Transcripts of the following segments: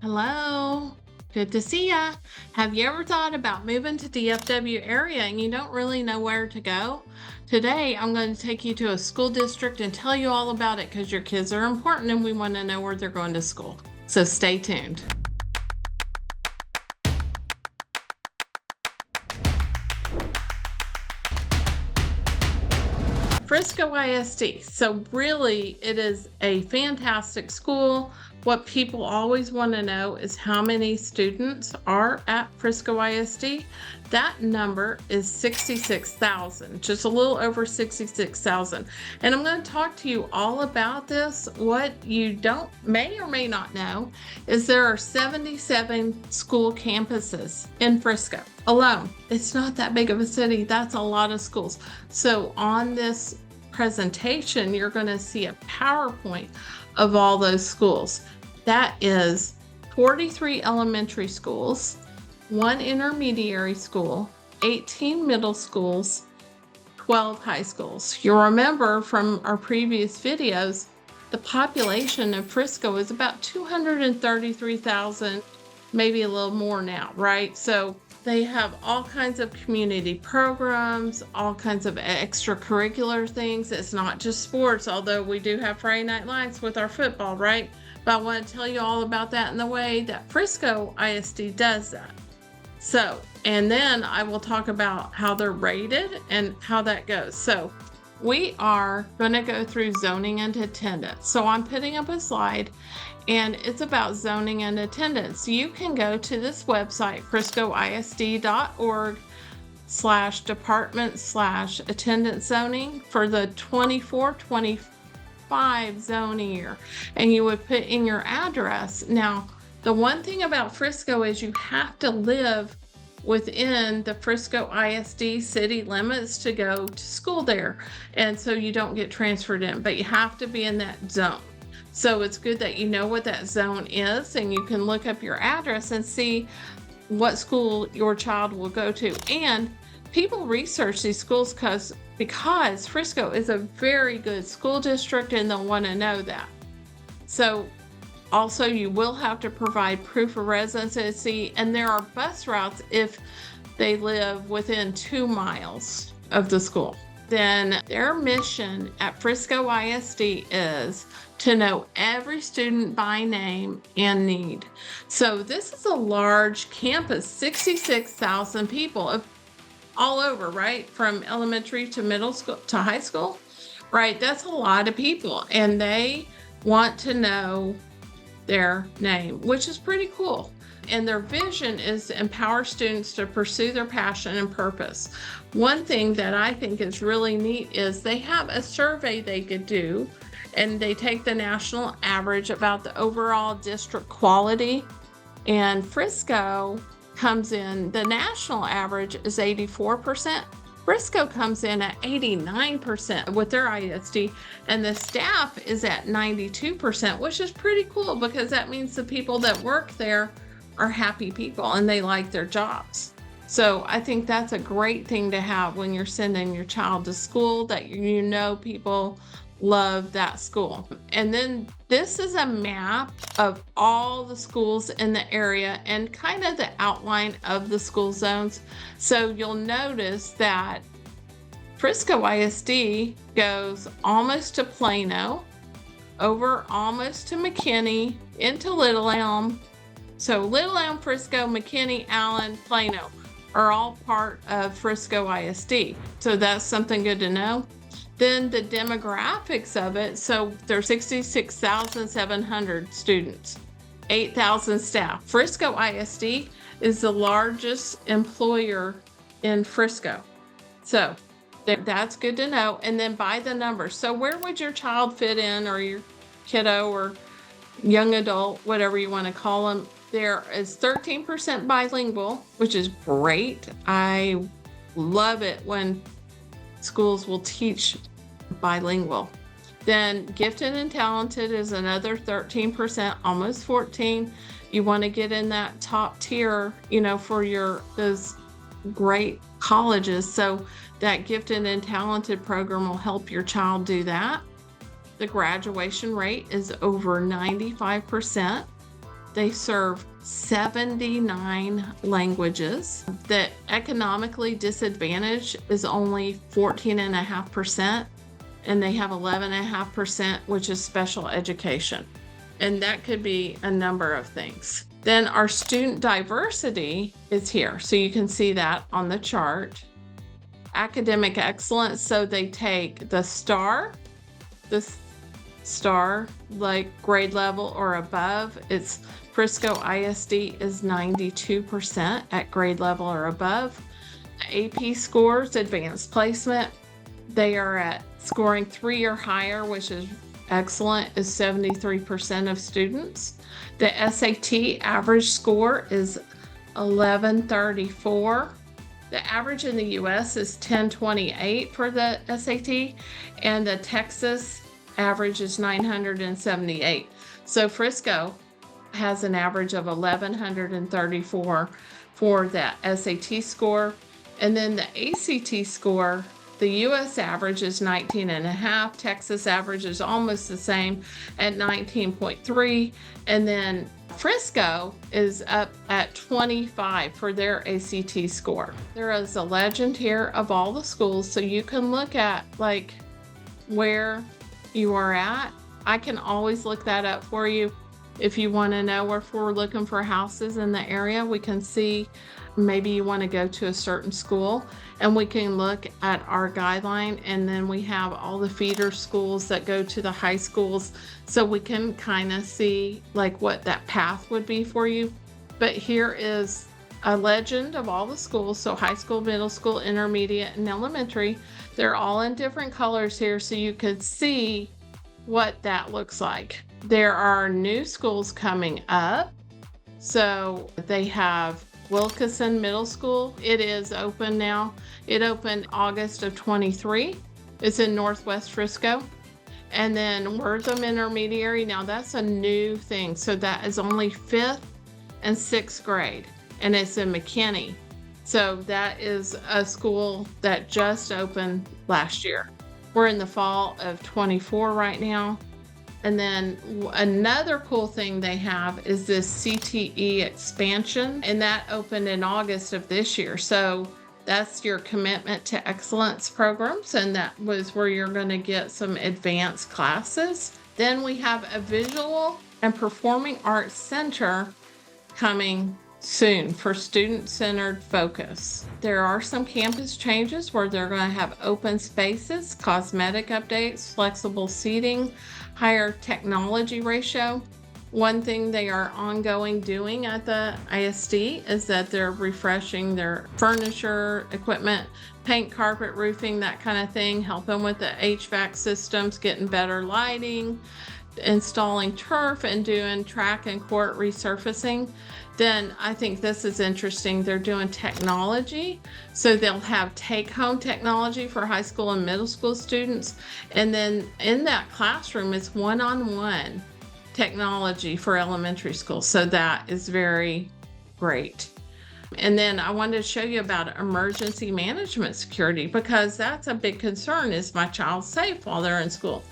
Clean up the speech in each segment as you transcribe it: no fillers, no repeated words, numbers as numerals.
Hello. Good to see ya. Have you ever thought about moving to DFW area and you don't really know where to go? Today, I'm going to take you to a school district and tell you all about it because your kids are important and we want to know where they're going to school. So stay tuned. Frisco ISD. So really, it is a fantastic school. What people always want to know is how many students are at Frisco ISD. That number is 66,000, just a little over 66,000. And I'm going to talk to you all about this. What you may or may not know is there are 77 school campuses in Frisco alone. It's not that big of a city. That's a lot of schools. So on this presentation, you're going to see a PowerPoint of all those schools. That is 43 elementary schools, 1 intermediate school, 18 middle schools, 12 high schools. You'll remember from our previous videos, the population of Frisco is about 233,000, maybe a little more now, right? So they have all kinds of community programs, all kinds of extracurricular things. It's not just sports, although we do have Friday Night Lights with our football, right? But I want to tell you all about that in the way that Frisco ISD does that. So, and then I will talk about how they're rated and how that goes. So we are going to go through zoning and attendance. So I'm putting up a slide and it's about zoning and attendance. You can go to this website, friscoisd.org/department/attendance zoning for the 24-25 zoning year. And you would put in your address. Now, the one thing about Frisco is you have to live within the Frisco ISD city limits to go to school there. And so you don't get transferred in, but you have to be in that zone. So it's good that you know what that zone is and you can look up your address and see what school your child will go to. And people research these schools because Frisco is a very good school district and they'll want to know that. So also you will have to provide proof of residency, and there are bus routes if they live within 2 miles of the school. Then their mission at Frisco ISD is to know every student by name and need. So this is a large campus, 66,000 people all over, right? From elementary to middle school to high school, right? That's a lot of people, and they want to know their name, which is pretty cool. And their vision is to empower students to pursue their passion and purpose. One thing that I think is really neat is they have a survey they could do, and they take the national average about the overall district quality. And Frisco comes in, the national average is 84%. Frisco comes in at 89% with their ISD, and the staff is at 92%, which is pretty cool because that means the people that work there are happy people and they like their jobs. So I think that's a great thing to have when you're sending your child to school, that you know people love that school. And then this is a map of all the schools in the area and kind of the outline of the school zones. So you'll notice that Frisco ISD goes almost to Plano, over almost to McKinney, into Little Elm. So Little Elm, Frisco, McKinney, Allen, Plano are all part of Frisco ISD. So that's something good to know. Then the demographics of it, so there's 66,700 students, 8,000 staff. Frisco ISD is the largest employer in Frisco. So that's good to know. And then by the numbers. So where would your child fit in, or your kiddo or young adult, whatever you want to call them? There is 13% bilingual, which is great. I love it when schools will teach bilingual. Then gifted and talented is another 13%, almost 14. You want to get in that top tier, for those great colleges. So that gifted and talented program will help your child do that. The graduation rate is over 95%. They serve 79 languages. The economically disadvantaged is only 14.5%, and they have 11.5%, which is special education. And that could be a number of things. Then our student diversity is here. So you can see that on the chart. Academic excellence, so they take the star like grade level or above. It's Frisco ISD is 92% at grade level or above. The AP scores, advanced placement, they are at scoring 3 or higher, which is excellent, is 73% of students. The SAT average score is 1134. The average in the US is 1028 for the SAT, and the Texas average is 978. So Frisco has an average of 1134 for that SAT score. And then the ACT score, the US average is 19.5. Texas average is almost the same at 19.3. And then Frisco is up at 25 for their ACT score. There is a legend here of all the schools, so you can look at like where you are at. I can always look that up for you. If you want to know if we're looking for houses in the area, we can see maybe you want to go to a certain school, and we can look at our guideline, and then we have all the feeder schools that go to the high schools, so we can kind of see like what that path would be for you. But here is a legend of all the schools. So high school, middle school, intermediate, and elementary. They're all in different colors here, so you could see what that looks like. There are new schools coming up. So they have Wilkinson Middle School. It is open now. It opened August of 23. It's in Northwest Frisco. And then Wortham Intermediary. Now that's a new thing. So that is only 5th and 6th grade. And it's in McKinney. So that is a school that just opened last year. We're in the fall of 24 right now. And then another cool thing they have is this CTE expansion, and that opened in August of this year. So that's your commitment to excellence programs, and that was where you're going to get some advanced classes. Then we have a visual and performing arts center coming soon for student-centered focus. There are some campus changes where they're going to have open spaces, cosmetic updates, flexible seating, higher technology ratio. One thing they are ongoing doing at the ISD is that they're refreshing their furniture, equipment, paint, carpet, roofing, that kind of thing, helping with the HVAC systems, getting better lighting, installing turf, and doing track and court resurfacing. Then I think this is interesting. They're doing technology. So they'll have take-home technology for high school and middle school students. And then in that classroom, it's one-on-one technology for elementary school. So that is very great. And then I wanted to show you about emergency management security, because that's a big concern. Is my child safe while they're in school?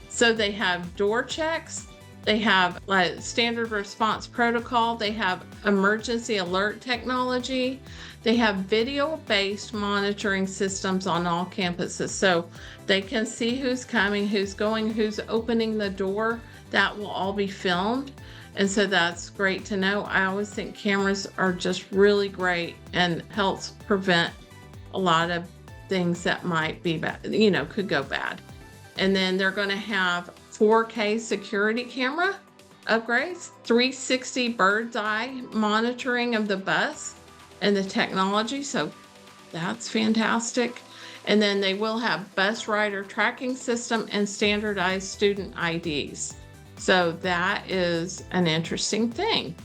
So they have door checks. They have like standard response protocol. They have emergency alert technology. They have video-based monitoring systems on all campuses. So they can see who's coming, who's going, who's opening the door. That will all be filmed. And so that's great to know. I always think cameras are just really great and helps prevent a lot of things that might be bad, could go bad. And then they're going to have 4K security camera upgrades, 360 bird's eye monitoring of the bus and the technology. So that's fantastic. And then they will have bus rider tracking system and standardized student IDs. So that is an interesting thing.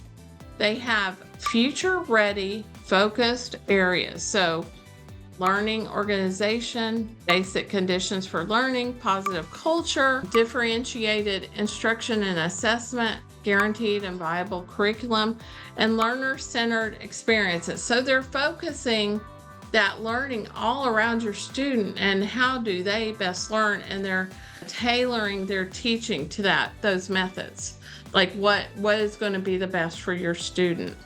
They have future ready focused areas. So learning organization, basic conditions for learning, positive culture, differentiated instruction and assessment, guaranteed and viable curriculum, and learner-centered experiences. So they're focusing that learning all around your student and how do they best learn, and they're tailoring their teaching to those methods. like what is going to be the best for your student.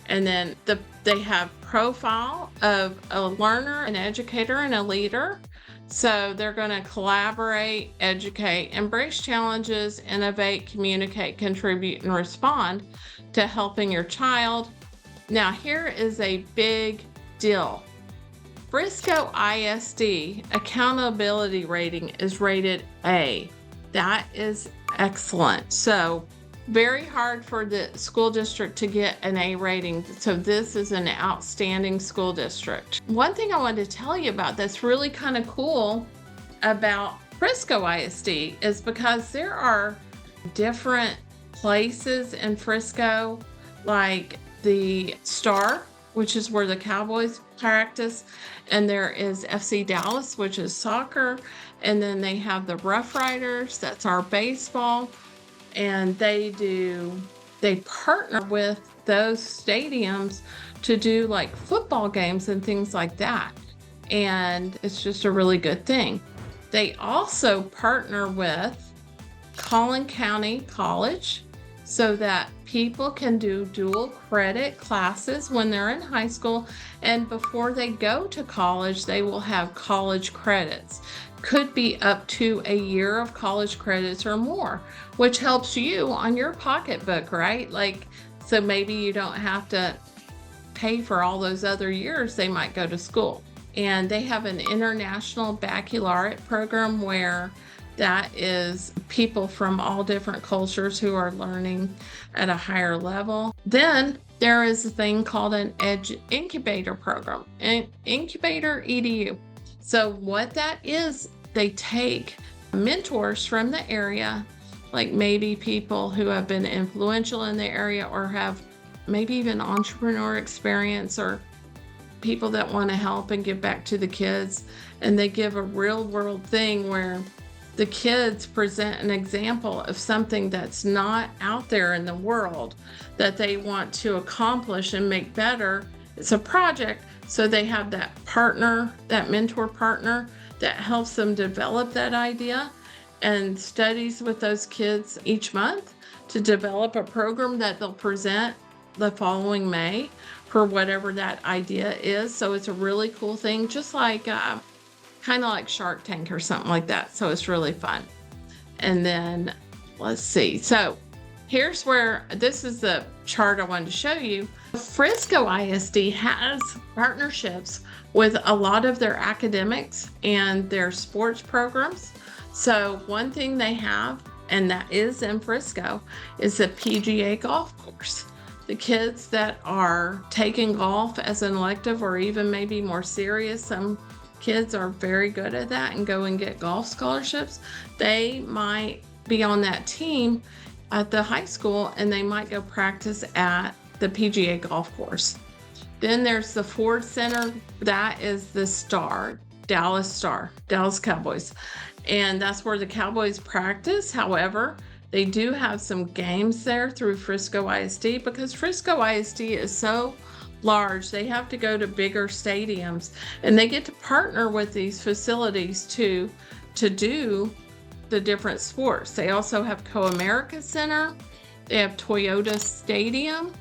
And then they have profile of a learner, an educator, and a leader. So they're going to collaborate, educate, embrace challenges, innovate, communicate, contribute, and respond to helping your child. Now, here is a big deal. Frisco ISD accountability rating is rated A. That is excellent. So very hard for the school district to get an A rating. So this is an outstanding school district. One thing I wanted to tell you about that's really kind of cool about Frisco ISD is because there are different places in Frisco, like the Star, which is where the Cowboys practice, and there is FC Dallas, which is soccer, and then they have the Rough Riders, that's our baseball, and they partner with those stadiums to do like football games and things like that, and it's just a really good thing. They also partner with Collin County College so that people can do dual credit classes when they're in high school, and before they go to college, they will have college credits. Could be up to a year of college credits or more, which helps you on your pocketbook, right? Like, so maybe you don't have to pay for all those other years they might go to school. And they have an international baccalaureate program where that is people from all different cultures who are learning at a higher level. Then there is a thing called an incubator program, an incubator EDU. So what that is, they take mentors from the area, like maybe people who have been influential in the area or have maybe even entrepreneur experience, or people that want to help and give back to the kids. And they give a real world thing where the kids present an example of something that's not out there in the world that they want to accomplish and make better. It's a project, so they have that partner, that mentor partner that helps them develop that idea and studies with those kids each month to develop a program that they'll present the following May for whatever that idea is. So it's a really cool thing, just like kind of like Shark Tank or something like that. So it's really fun. And then let's see. So here's where, this is the chart I wanted to show you. Frisco ISD has partnerships with a lot of their academics and their sports programs. So one thing they have, and that is in Frisco, is the PGA golf course. The kids that are taking golf as an elective or even maybe more serious, some kids are very good at that and go and get golf scholarships. They might be on that team at the high school and they might go practice at the PGA golf course. Then there's the Ford Center. That is the Star, Dallas Cowboys. And that's where the Cowboys practice. However, they do have some games there through Frisco ISD because Frisco ISD is so large, they have to go to bigger stadiums, and they get to partner with these facilities to do the different sports. They also have Co-America Center, they have Toyota Stadium,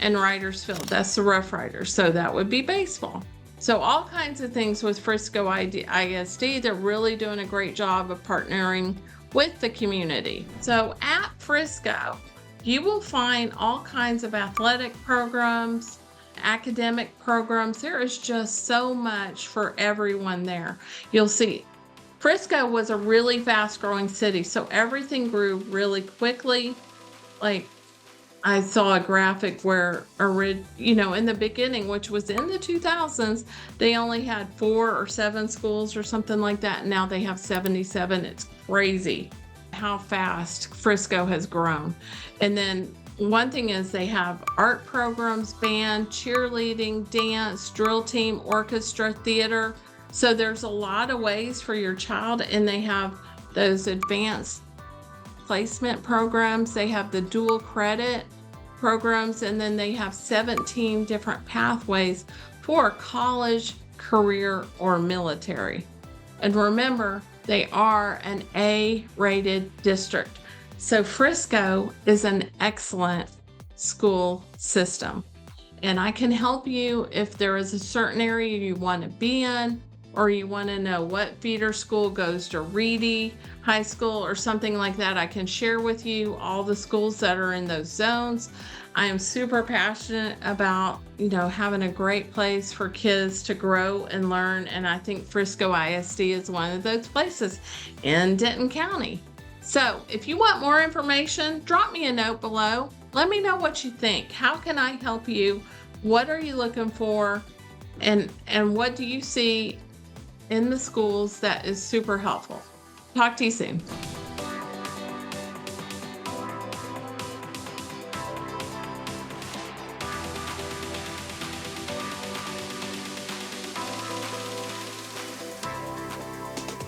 and Riders Field. That's the Rough Riders, so that would be baseball. So all kinds of things with Frisco ISD. They're really doing a great job of partnering with the community. So at Frisco, you will find all kinds of athletic programs, academic programs. There is just so much for everyone there. You'll see Frisco was a really fast growing city, so everything grew really quickly. Like I saw a graphic where, in the beginning, which was in the 2000s, they only had 4 or 7 schools or something like that. And now they have 77. It's crazy how fast Frisco has grown. And then one thing is they have art programs, band, cheerleading, dance, drill team, orchestra, theater. So there's a lot of ways for your child, and they have those advanced placement programs. They have the dual credit programs, and then they have 17 different pathways for college, career, or military. And remember, they are an A-rated district. So Frisco is an excellent school system, and I can help you if there is a certain area you want to be in, or you want to know what feeder school goes to Reedy High School or something like that. I can share with you all the schools that are in those zones. I am super passionate about, having a great place for kids to grow and learn, and I think Frisco ISD is one of those places in Denton County. So if you want more information, drop me a note below. Let me know what you think. How can I help you? What are you looking for? And what do you see in the schools that is super helpful? Talk to you soon.